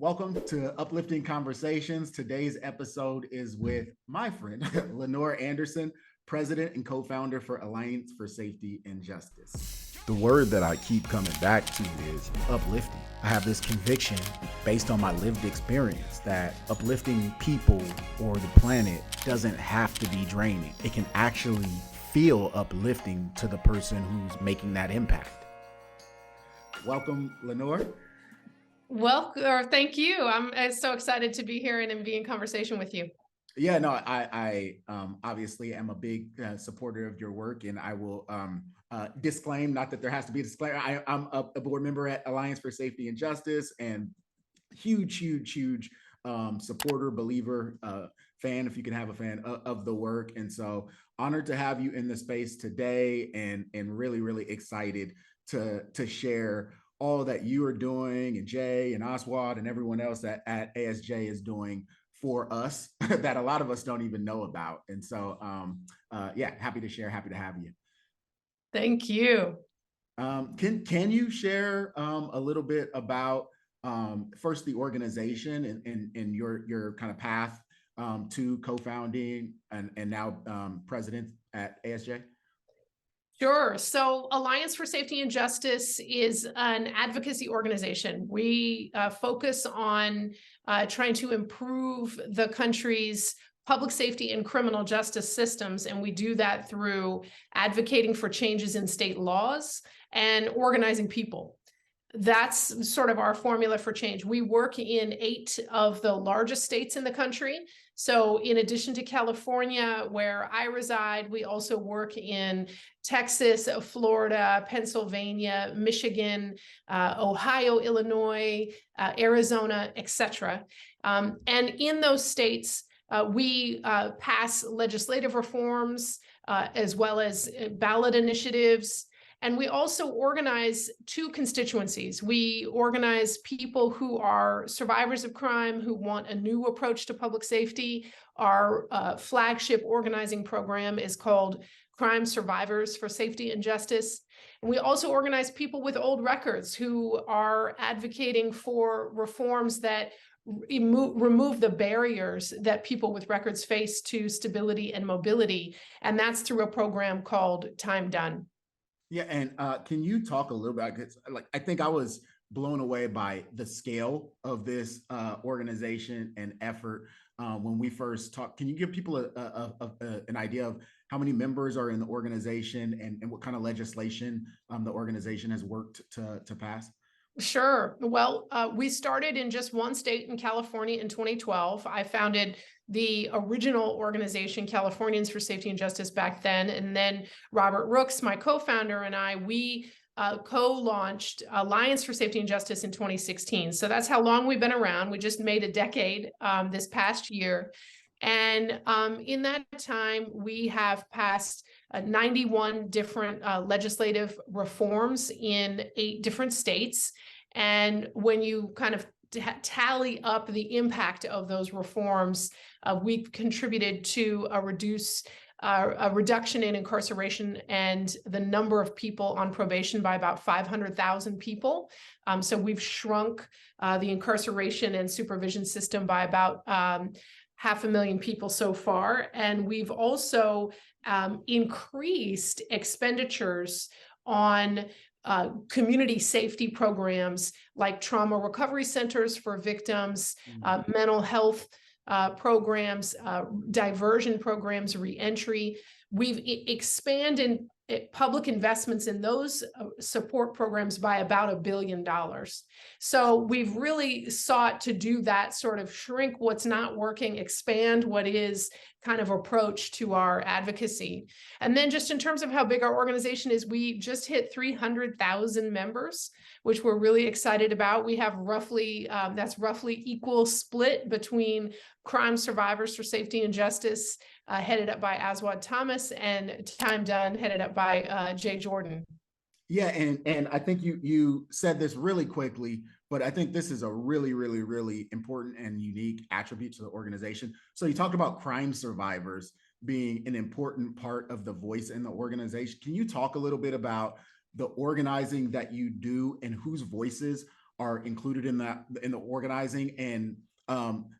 Welcome to Uplifting Conversations. Today's episode is with my friend, Lenore Anderson, president and co-founder for Alliance for Safety and Justice. The word that I keep coming back to is uplifting. I have this conviction based on my lived experience that uplifting people or the planet doesn't have to be draining. It can actually feel uplifting to the person who's making that impact. Welcome, Lenore. Thank you. I'm so excited to be here and be in conversation with you. Yeah, no, I obviously am a big supporter of your work, and I will disclaim, not that there has to be a disclaimer. I'm a board member at Alliance for Safety and Justice, and huge supporter, believer, fan, if you can have a fan of the work. And so honored to have you in the space today, and really excited to share all that you are doing, and Jay and Oswald and everyone else that at ASJ is doing for us that a lot of us don't even know about. And so, yeah, happy to share, happy to have you. Thank you. Can you share a little bit about first the organization and your kind of path to co-founding and now president at ASJ? Sure. So Alliance for Safety and Justice is an advocacy organization. We focus on trying to improve the country's public safety and criminal justice systems. And we do that through advocating for changes in state laws and organizing people. That's sort of our formula for change. We work in 8 of the largest states in the country. So in addition to California, where I reside, we also work in Texas, Florida, Pennsylvania, Michigan, Ohio, Illinois, Arizona, etc. And in those states, we pass legislative reforms as well as ballot initiatives. And we also organize 2 constituencies. We organize people who are survivors of crime, who want a new approach to public safety. Our flagship organizing program is called Crime Survivors for Safety and Justice. And we also organize people with old records who are advocating for reforms that remove the barriers that people with records face to stability and mobility. And that's through a program called Time Done. Yeah, and can you talk a little bit? Like, I think I was blown away by the scale of this organization and effort when we first talked. Can you give people an idea of how many members are in the organization and what kind of legislation the organization has worked to pass? Sure. Well, we started in just one state in California in 2012. I founded the original organization, Californians for Safety and Justice, back then. And then Robert Rooks, my co-founder, and we co-launched Alliance for Safety and Justice in 2016. So that's how long we've been around. We just made a decade this past year. And in that time, we have passed 91 different legislative reforms in 8 different states. And when you kind of tally up the impact of those reforms, we've contributed to a reduction in incarceration and the number of people on probation by about 500,000 people. So we've shrunk the incarceration and supervision system by about 500,000 people so far. And we've also increased expenditures on community safety programs like trauma recovery centers for victims, mental health programs, diversion programs, reentry. We've expanded public investments in those support programs by about $1 billion. So we've really sought to do that, sort of shrink what's not working, expand what is kind of approach to our advocacy. And then just in terms of how big our organization is, we just hit 300,000 members, which we're really excited about. We have roughly, that's roughly equal split between Crime Survivors for Safety and Justice, headed up by Oswald Thomas, and Time Done, headed up by Jay Jordan. Yeah, and I think you said this really quickly, but I think this is a really important and unique attribute to the organization. So you talked about crime survivors being an important part of the voice in the organization. Can you talk a little bit about the organizing that you do and whose voices are included in the organizing, and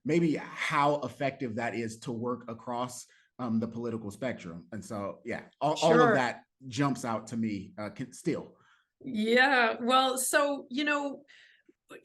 maybe how effective that is to work across the political spectrum. And so, yeah, all of that jumps out to me still. Yeah, well, so,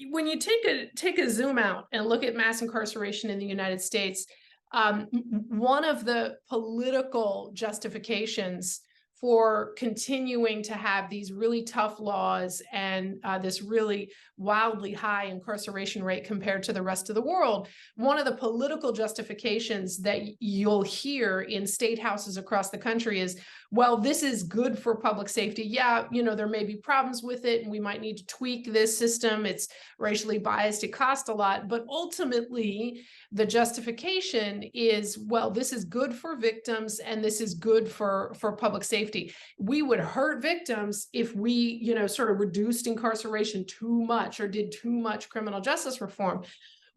when you take a zoom out and look at mass incarceration in the United States, one of the political justifications for continuing to have these really tough laws and this really wildly high incarceration rate compared to the rest of the world, one of the political justifications that you'll hear in state houses across the country is, well, this is good for public safety. Yeah, there may be problems with it and we might need to tweak this system. It's racially biased, it costs a lot, but ultimately the justification is, well, this is good for victims and this is good for public safety. We would hurt victims if we, sort of reduced incarceration too much or did too much criminal justice reform.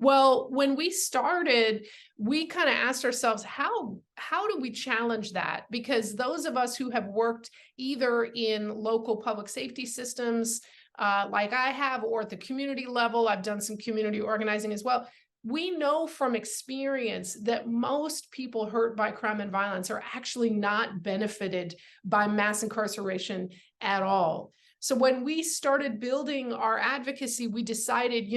Well, when we started, we kind of asked ourselves, how do we challenge that? Because those of us who have worked either in local public safety systems, like I have, or at the community level, I've done some community organizing as well. We know from experience that most people hurt by crime and violence are actually not benefited by mass incarceration at all. So when we started building our advocacy, we decided,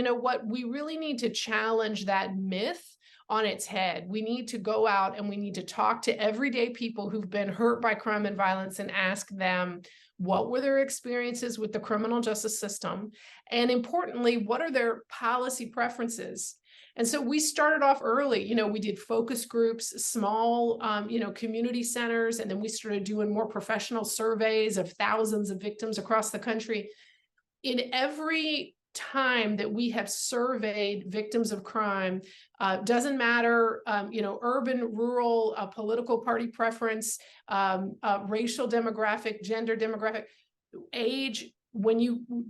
we really need to challenge that myth on its head. We need to go out and we need to talk to everyday people who've been hurt by crime and violence and ask them, what were their experiences with the criminal justice system? And importantly, what are their policy preferences? And so we started off early, we did focus groups, small, community centers, and then we started doing more professional surveys of thousands of victims across the country. In every time that we have surveyed victims of crime, doesn't matter, urban, rural, political party preference, racial demographic, gender demographic, age,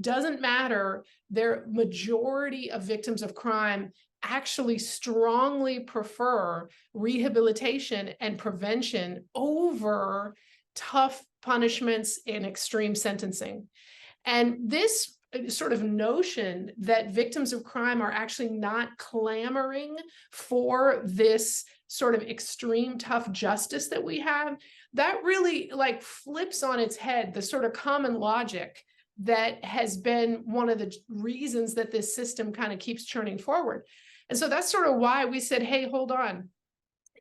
doesn't matter, their majority of victims of crime actually strongly prefer rehabilitation and prevention over tough punishments and extreme sentencing. And this sort of notion that victims of crime are actually not clamoring for this sort of extreme tough justice that we have, that really flips on its head the sort of common logic that has been one of the reasons that this system kind of keeps churning forward. And so that's sort of why we said, hey, hold on.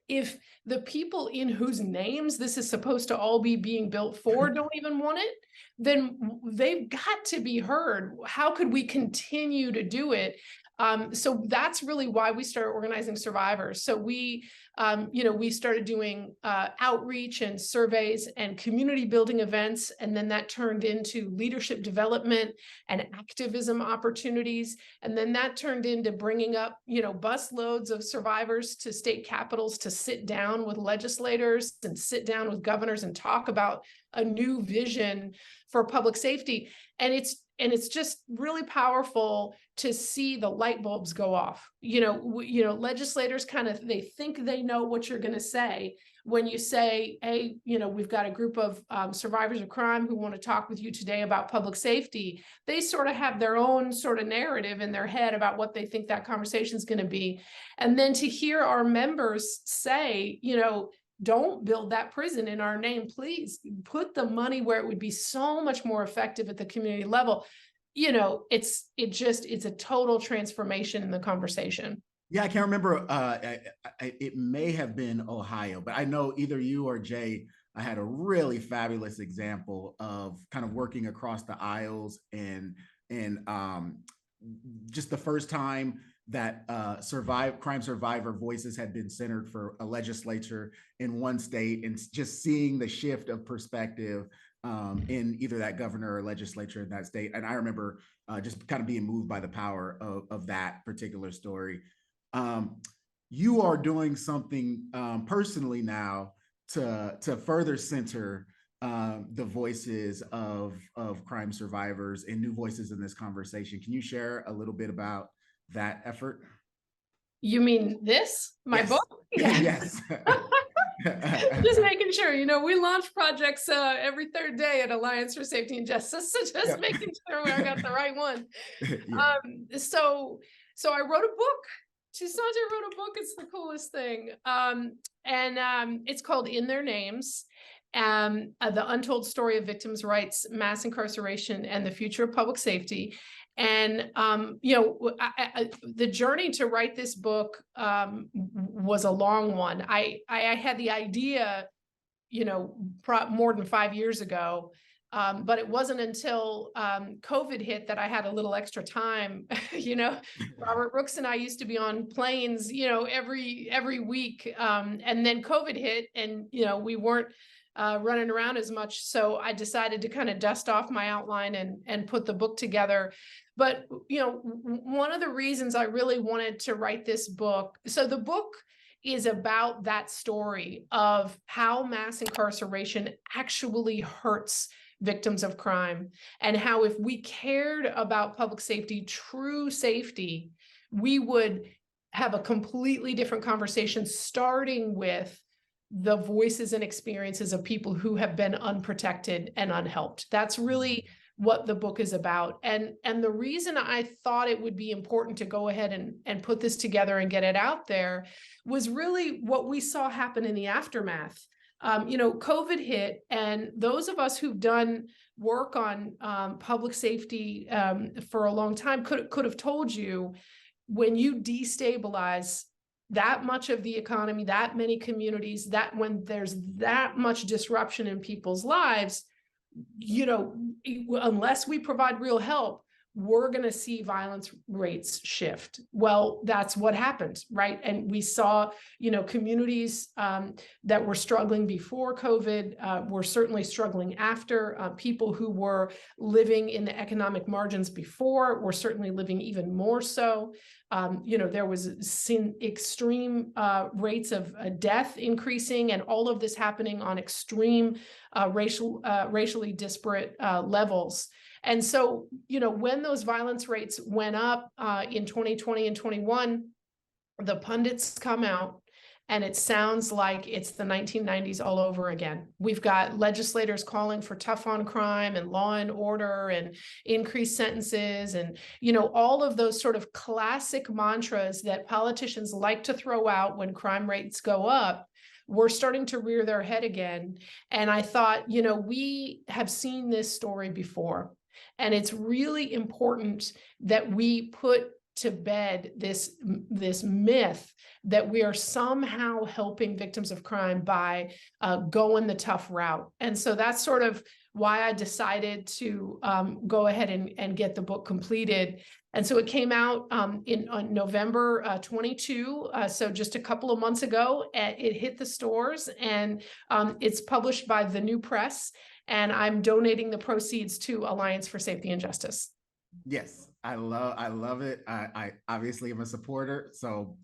If the people in whose names this is supposed to all be being built for don't even want it, then they've got to be heard. How could we continue to do it? So that's really why we started organizing survivors. So we started doing outreach and surveys and community building events, and then that turned into leadership development and activism opportunities. And then that turned into bringing up, bus loads of survivors to state capitals to sit down with legislators and sit down with governors and talk about a new vision for public safety. And it's just really powerful to see the light bulbs go off. Legislators they think they know what you're going to say when you say, hey, we've got a group of survivors of crime who want to talk with you today about public safety. They sort of have their own sort of narrative in their head about what they think that conversation is going to be. And then to hear our members say, don't build that prison in our name, please put the money where it would be so much more effective at the community level. It's a total transformation in the conversation. Yeah, I can't remember. It may have been Ohio, but I know either you or Jay, I had a really fabulous example of kind of working across the aisles and just the first time that crime survivor voices had been centered for a legislature in one state, and just seeing the shift of perspective in either that governor or legislature in that state. And I remember just kind of being moved by the power of that particular story. You are doing something personally now to further center the voices of crime survivors and new voices in this conversation. Can you share a little bit about that effort? You mean this? My book? Yes. Just making sure, we launch projects every third day at Alliance for Safety and Justice. So just making sure I got the right one. Yeah. So I wrote a book. Toussaint wrote a book. It's the coolest thing. And it's called In Their Names. The Untold Story of Victims' Rights, Mass Incarceration, and the Future of Public Safety. And, the journey to write this book was a long one. I had the idea, more than 5 years ago. But it wasn't until COVID hit that I had a little extra time. Robert Brooks and I used to be on planes, every week. And then COVID hit, and we weren't running around as much. So I decided to kind of dust off my outline and put the book together. But one of the reasons I really wanted to write this book, so the book is about that story of how mass incarceration actually hurts victims of crime, and how if we cared about public safety, true safety, we would have a completely different conversation, starting with the voices and experiences of people who have been unprotected and unhelped. That's really what the book is about. And the reason I thought it would be important to go ahead and put this together and get it out there was really what we saw happen in the aftermath. COVID hit, and those of us who've done work on public safety for a long time could have told you, when you destabilize that much of the economy, that many communities, that when there's that much disruption in people's lives, unless we provide real help, we're going to see violence rates shift. Well, that's what happened, right? And we saw, communities that were struggling before COVID were certainly struggling after. People who were living in the economic margins before were certainly living even more so. There was extreme rates of death increasing, and all of this happening on extreme racially disparate levels. And so, when those violence rates went up in 2020 and 21, the pundits come out, and it sounds like it's the 1990s all over again. We've got legislators calling for tough on crime and law and order and increased sentences, and, all of those sort of classic mantras that politicians like to throw out when crime rates go up. We're starting to rear their head again. And I thought, we have seen this story before. And it's really important that we put to bed this myth that we are somehow helping victims of crime by going the tough route. And so that's sort of why I decided to go ahead and get the book completed. And so it came out on November 22, so just a couple of months ago. It hit the stores, and it's published by The New Press. And I'm donating the proceeds to Alliance for Safety and Justice. Yes, I love it. I obviously am a supporter. So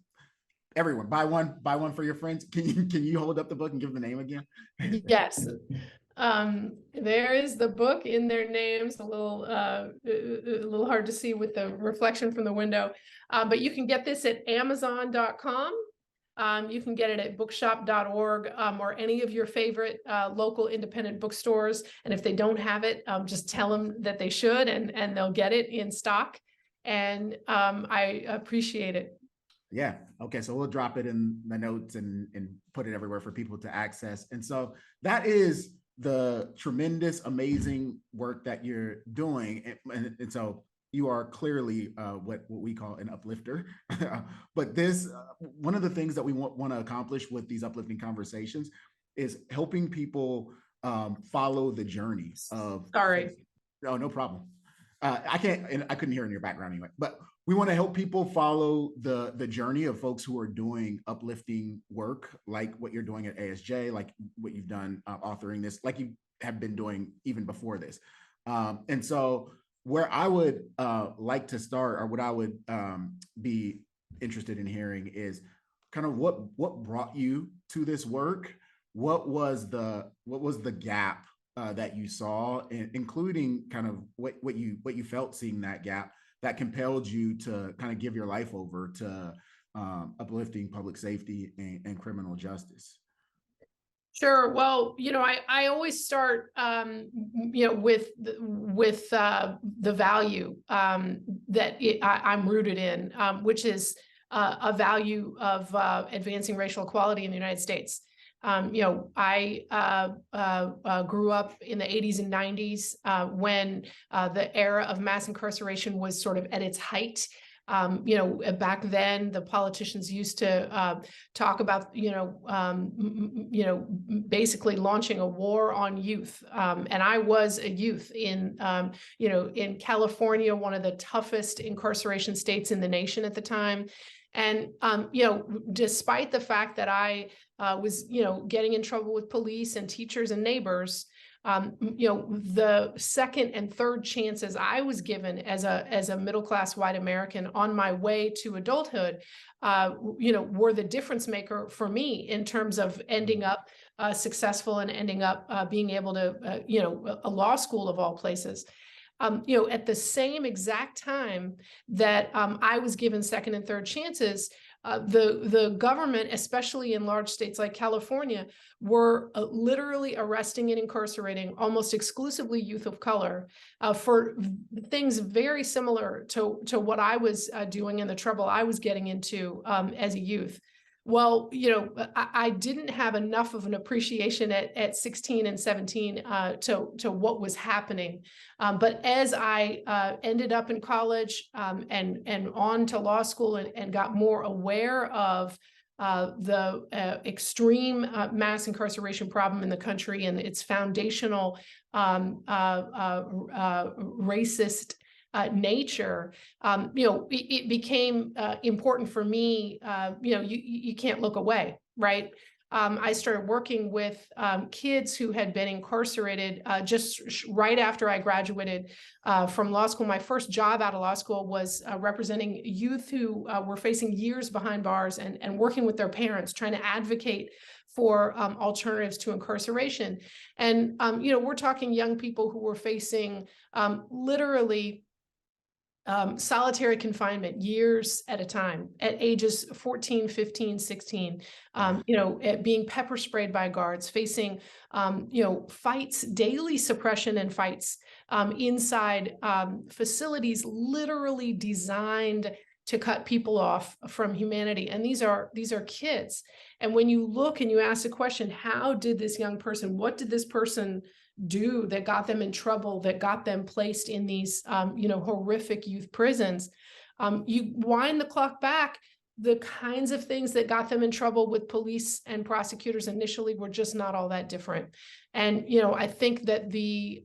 everyone, buy one for your friends. Can you hold up the book and give the name again? Yes. There is the book, In Their Names, a little hard to see with the reflection from the window. But you can get this at Amazon.com. You can get it at bookshop.org or any of your favorite local independent bookstores. And if they don't have it, just tell them that they should, and they'll get it in stock. And I appreciate it. Yeah. Okay. So we'll drop it in the notes and put it everywhere for people to access. And so that is the tremendous, amazing work that you're doing. And so you are clearly what we call an uplifter. But this, one of the things that we want to accomplish with these uplifting conversations is helping people follow the journey of. Sorry. Oh, no problem. I couldn't hear in your background anyway, but we want to help people follow the journey of folks who are doing uplifting work, like what you're doing at ASJ, like what you've done authoring this, like you have been doing even before this. And so where I would like to start, or what I would be interested in hearing, is kind of what brought you to this work. What was the gap that you saw, including kind of what you felt seeing that gap that compelled you to kind of give your life over to uplifting public safety and criminal justice? Sure. Well, I always start, with the value that I'm rooted in, which is a value of advancing racial equality in the United States. I grew up in the 80s and 90s when the era of mass incarceration was sort of at its height. Back then, the politicians used to talk about, basically launching a war on youth. And I was a youth in California, one of the toughest incarceration states in the nation at the time. And, despite the fact that I was, getting in trouble with police and teachers and neighbors, the second and third chances I was given as a middle-class white American on my way to adulthood, were the difference maker for me in terms of ending up successful and ending up being able to, a law school of all places. At the same exact time that I was given second and third chances, the government, especially in large states like California, were literally arresting and incarcerating almost exclusively youth of color for things very similar to what I was doing and the trouble I was getting into as a youth. Well, I didn't have enough of an appreciation at 16 and 17 to what was happening. But as I ended up in college and on to law school and got more aware of the extreme mass incarceration problem in the country and its foundational racist nature, it became important for me. You can't look away, right? I started working with kids who had been incarcerated just right after I graduated from law school. My first job out of law school was representing youth who were facing years behind bars and working with their parents, trying to advocate for alternatives to incarceration. And, we're talking young people who were facing literally solitary confinement years at a time at ages 14, 15, 16, being pepper sprayed by guards, facing, fights, daily suppression and fights inside facilities literally designed to cut people off from humanity. And these are kids. And when you look and you ask the question, how did this young person, what did this person do that got them in trouble, that got them placed in these, horrific youth prisons? You wind the clock back, the kinds of things that got them in trouble with police and prosecutors initially were just not all that different. And, I think that the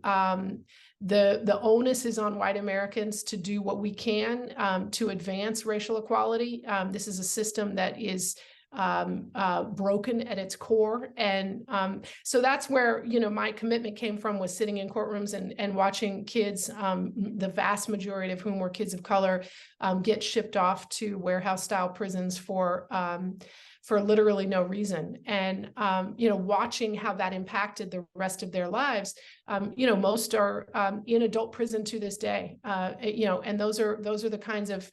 onus is on white Americans to do what we can to advance racial equality. This is a system that is broken at its core. And so that's where, my commitment came from, was sitting in courtrooms and watching kids, the vast majority of whom were kids of color, get shipped off to warehouse style prisons for literally no reason. And, watching how that impacted the rest of their lives. Most are in adult prison to this day, and those are the kinds of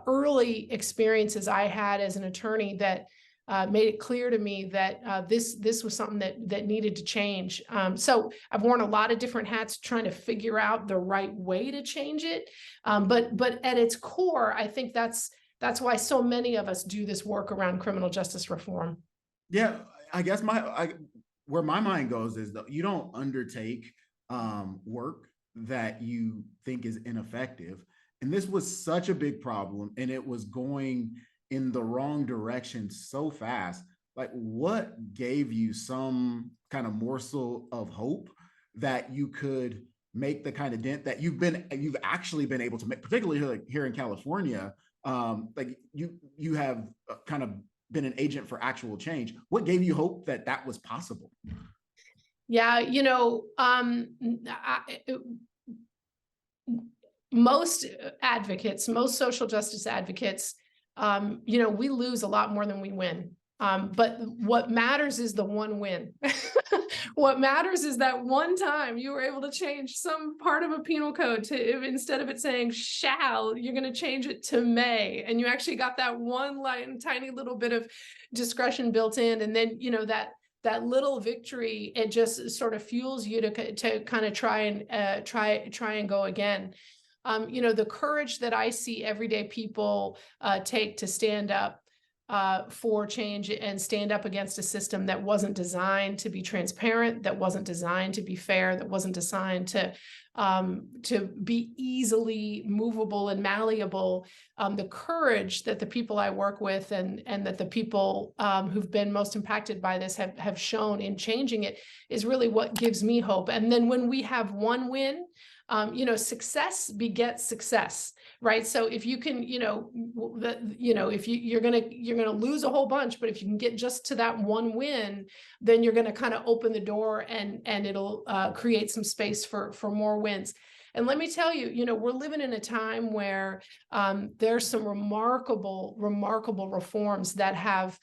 early experiences I had as an attorney that made it clear to me that this was something that needed to change. So I've worn a lot of different hats trying to figure out the right way to change it. But at its core, I think that's why so many of us do this work around criminal justice reform. Yeah, I guess where my mind goes is that you don't undertake work that you think is ineffective. And this was such a big problem, and it was going in the wrong direction so fast. Like, what gave you some kind of morsel of hope that you could make the kind of dent that you've actually been able to make, particularly here in California? Like you have kind of been an agent for actual change. What gave you hope that that was possible? Yeah, most advocates, most social justice advocates, we lose a lot more than we win. But what matters is the one win. What matters is that one time you were able to change some part of a penal code to, instead of it saying shall, you're going to change it to may. And you actually got that one line, tiny little bit of discretion built in. And then, that little victory, it just sort of fuels you to kind of try and go again. The courage that I see everyday people take to stand up for change and stand up against a system that wasn't designed to be transparent, that wasn't designed to be fair, that wasn't designed to be easily movable and malleable. The courage that the people I work with and that the people who've been most impacted by this have shown in changing it is really what gives me hope. And then when we have one win, success begets success, right? So if you can, if you're gonna lose a whole bunch, but if you can get just to that one win, then you're gonna kind of open the door and it'll create some space for more wins. And let me tell you, we're living in a time where there's some remarkable reforms that have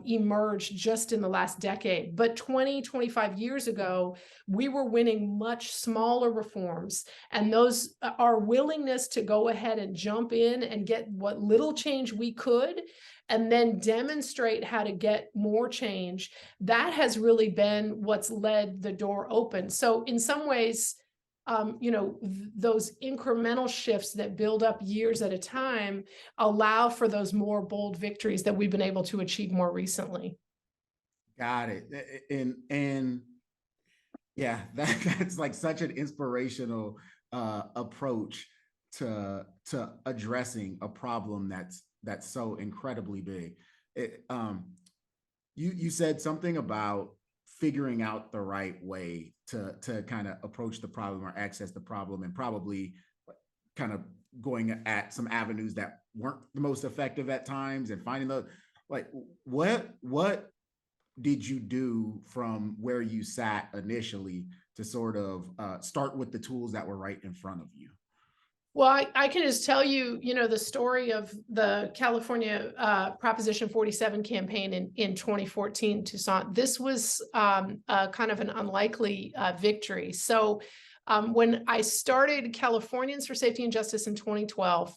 emerged just in the last decade. But 20, 25 years ago, we were winning much smaller reforms. And those, our willingness to go ahead and jump in and get what little change we could, and then demonstrate how to get more change, that has really been what's led the door open. So in some ways, those incremental shifts that build up years at a time allow for those more bold victories that we've been able to achieve more recently. Got it. And yeah, that's like such an inspirational approach to addressing a problem that's so incredibly big. You said something about figuring out the right way to kind of approach the problem or access the problem, and probably kind of going at some avenues that weren't the most effective at times, and finding the, like, what did you do from where you sat initially to sort of start with the tools that were right in front of you? Well, I can just tell you, the story of the California Proposition 47 campaign in 2014, Toussaint. This was kind of an unlikely victory. So when I started Californians for Safety and Justice in 2012,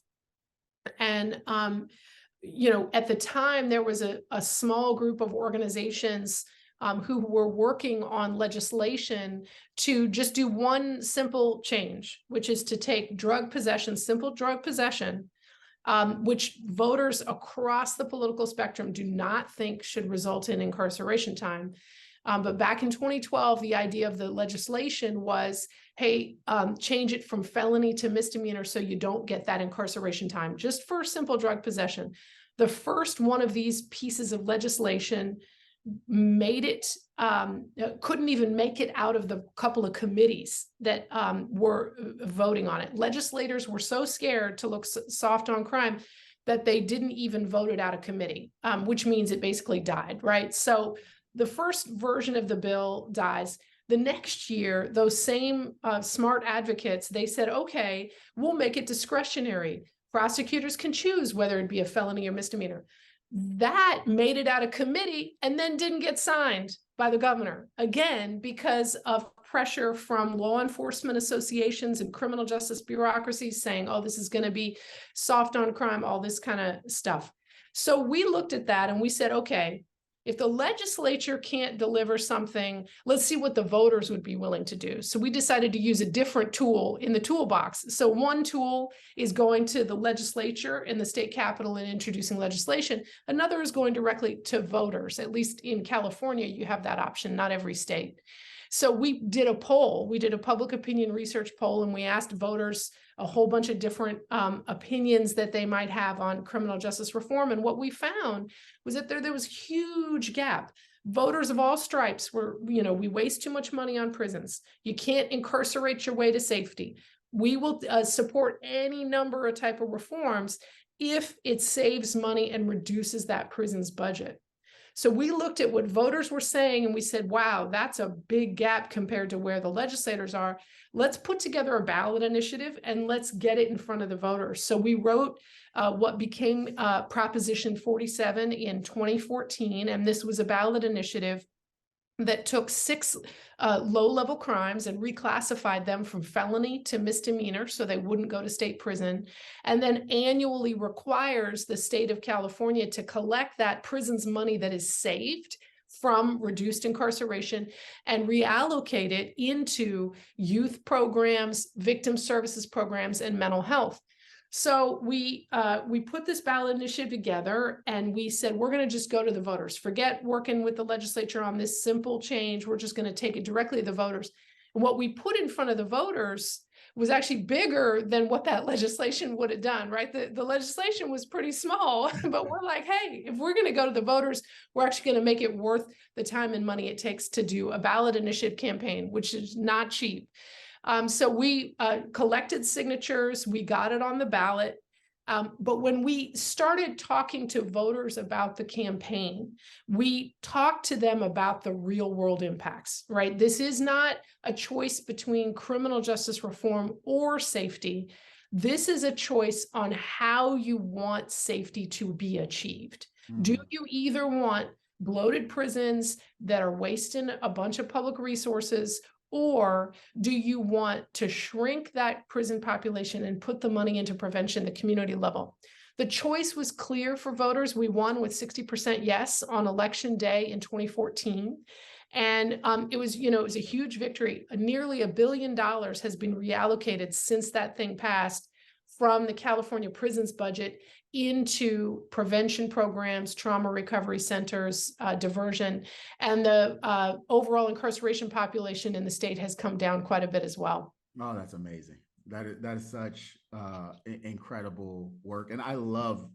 and at the time there was a small group of organizations who were working on legislation to just do one simple change, which is to take drug possession, simple drug possession, which voters across the political spectrum do not think should result in incarceration time. But back in 2012, the idea of the legislation was, hey, change it from felony to misdemeanor so you don't get that incarceration time, just for simple drug possession. The first one of these pieces of legislation made it, couldn't even make it out of the couple of committees that were voting on it. Legislators were so scared to look soft on crime that they didn't even vote it out of committee, which means it basically died, right? So the first version of the bill dies. The next year, those same smart advocates, they said, okay, we'll make it discretionary. Prosecutors can choose whether it be a felony or misdemeanor. That made it out of committee and then didn't get signed by the governor, again, because of pressure from law enforcement associations and criminal justice bureaucracies saying, oh, this is going to be soft on crime, all this kind of stuff. So we looked at that and we said, okay, if the legislature can't deliver something, let's see what the voters would be willing to do. So we decided to use a different tool in the toolbox. So one tool is going to the legislature in the state capitol and introducing legislation. Another is going directly to voters. At least in California, you have that option, not every state. So we did a poll, we did a public opinion research poll, and we asked voters a whole bunch of different opinions that they might have on criminal justice reform. And what we found was that there was huge gap. Voters of all stripes were, we waste too much money on prisons. You can't incarcerate your way to safety. We will support any number of type of reforms if it saves money and reduces that prison's budget. So we looked at what voters were saying and we said, wow, that's a big gap compared to where the legislators are. Let's put together a ballot initiative and let's get it in front of the voters. So we wrote what became Proposition 47 in 2014, and this was a ballot initiative that took 6 low-level crimes and reclassified them from felony to misdemeanor so they wouldn't go to state prison, and then annually requires the state of California to collect that prison's money that is saved from reduced incarceration and reallocate it into youth programs, victim services programs, and mental health. So we put this ballot initiative together and we said, we're going to just go to the voters, forget working with the legislature on this simple change. We're just going to take it directly to the voters. And what we put in front of the voters was actually bigger than what that legislation would have done, right? The legislation was pretty small, but we're like, hey, if we're going to go to the voters, we're actually going to make it worth the time and money it takes to do a ballot initiative campaign, which is not cheap. So we collected signatures, we got it on the ballot. But when we started talking to voters about the campaign, we talked to them about the real world impacts, right? This is not a choice between criminal justice reform or safety. This is a choice on how you want safety to be achieved. Do you either want bloated prisons that are wasting a bunch of public resources, or do you want to shrink that prison population and put the money into prevention at the community level? The choice was clear for voters. We won with 60% yes on election day in 2014. And it was a huge victory. Nearly $1 billion has been reallocated since that thing passed from the California prisons budget into prevention programs, trauma recovery centers, diversion, and the overall incarceration population in the state has come down quite a bit as well. Oh, that's amazing. That is such incredible work. And I love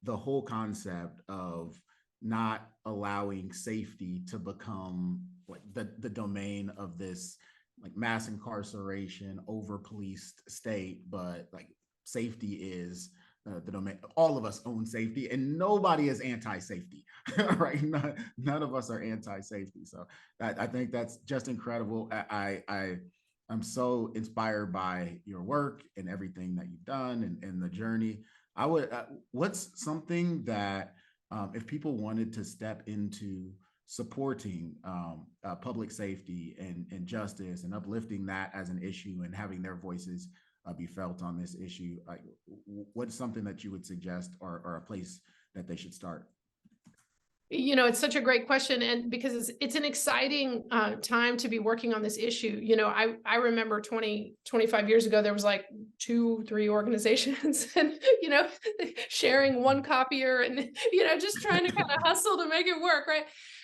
the whole concept of not allowing safety to become like the domain of this like mass incarceration, over policed state, but like safety is the domain. All of us own safety, and nobody is anti-safety, right? None of us are anti-safety. So I think that's just incredible. I'm so inspired by your work and everything that you've done and the journey. What's something that if people wanted to step into supporting public safety and justice and uplifting that as an issue and having their voices be felt on this issue, like what's something that you would suggest or a place that they should start? It's such a great question, and because it's an exciting time to be working on this issue. I remember 25 years ago, there was like 2-3 organizations and, sharing one copier and, just trying to kind of hustle to make it work, right?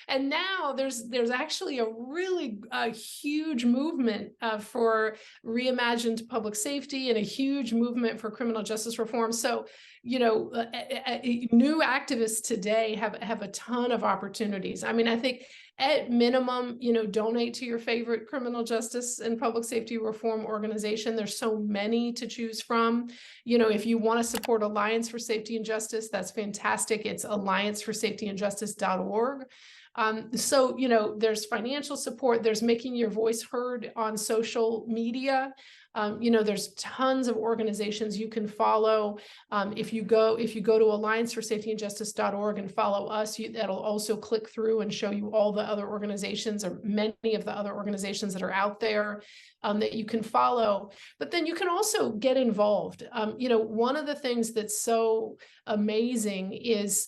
And now there's actually a really huge movement for reimagined public safety and a huge movement for criminal justice reform. So, new activists today have a ton of opportunities. I mean, I think at minimum, donate to your favorite criminal justice and public safety reform organization. There's so many to choose from. If you want to support Alliance for Safety and Justice, that's fantastic. It's allianceforsafetyandjustice.org. So, there's financial support, there's making your voice heard on social media. There's tons of organizations you can follow. If you go to allianceforsafetyandjustice.org and follow us, that'll also click through and show you all the other organizations or many of the other organizations that are out there that you can follow. But then you can also get involved. One of the things that's so amazing is,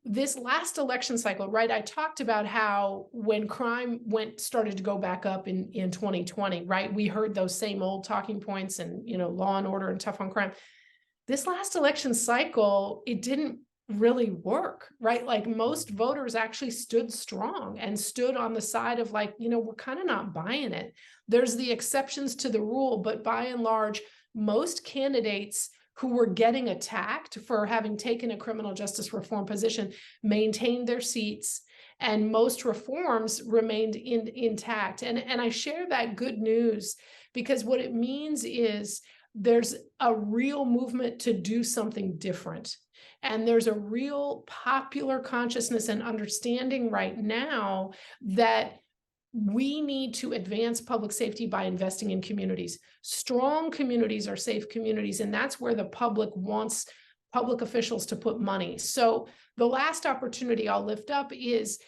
this last election cycle, right? I talked about how when crime started to go back up in 2020, right? We heard those same old talking points and, law and order and tough on crime. This last election cycle, it didn't really work, right? Like most voters actually stood strong and stood on the side of like, we're kind of not buying it. There's the exceptions to the rule, but by and large, most candidates who were getting attacked for having taken a criminal justice reform position maintained their seats, and most reforms remained intact. And I share that good news because what it means is there's a real movement to do something different. And there's a real popular consciousness and understanding right now that we need to advance public safety by investing in communities. Strong communities are safe communities, and that's where the public wants public officials to put money. So the last opportunity I'll lift up is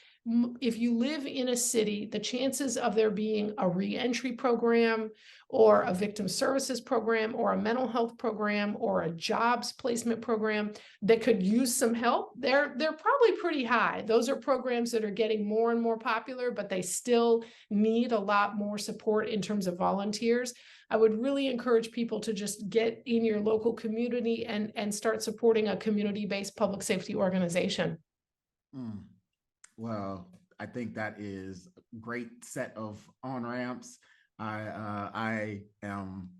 if you live in a city, the chances of there being a reentry program or a victim services program or a mental health program or a jobs placement program that could use some help, they're probably pretty high. Those are programs that are getting more and more popular, but they still need a lot more support in terms of volunteers. I would really encourage people to just get in your local community and start supporting a community-based public safety organization. Well, I think that is a great set of on-ramps. I am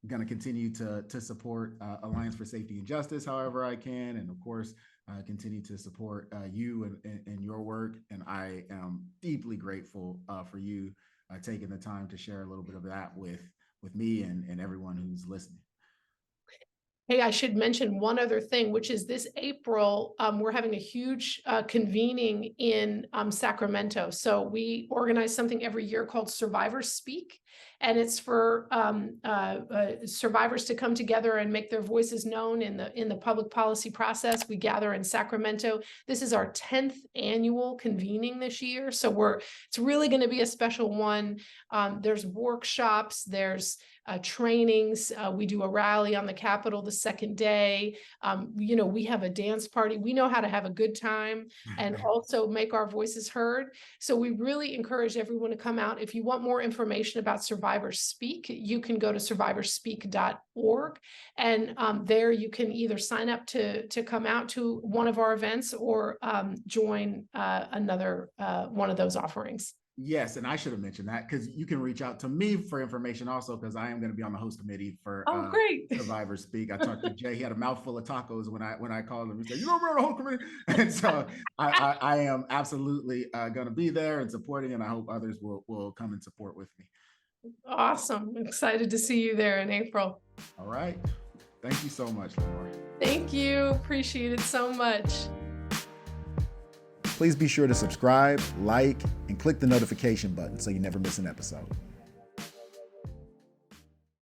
going to continue to support Alliance for Safety and Justice however I can, and of course, continue to support you and your work. And I am deeply grateful for you taking the time to share a little bit of that with me and everyone who's listening. Hey, I should mention one other thing, which is this April, we're having a huge convening in Sacramento. So we organize something every year called Survivors Speak, and it's for survivors to come together and make their voices known in the public policy process. We gather in Sacramento. This is our 10th annual convening this year, so it's really going to be a special one. There's workshops, there's trainings. We do a rally on the Capitol the second day. We have a dance party. We know how to have a good time and also make our voices heard. So we really encourage everyone to come out. If you want more information about Survivors Speak, you can go to survivorspeak.org. And there you can either sign up to come out to one of our events or join another one of those offerings. Yes, and I should have mentioned that because you can reach out to me for information also, because I am going to be on the host committee for great. Survivor Speak. I talked to Jay; he had a mouthful of tacos when I called him. He said, "You don't remember the whole committee," and so I am absolutely going to be there and supporting, and I hope others will come and support with me. Awesome! I'm excited to see you there in April. All right, thank you so much, Lenore. Thank you. Appreciate it so much. Please be sure to subscribe, like, and click the notification button so you never miss an episode.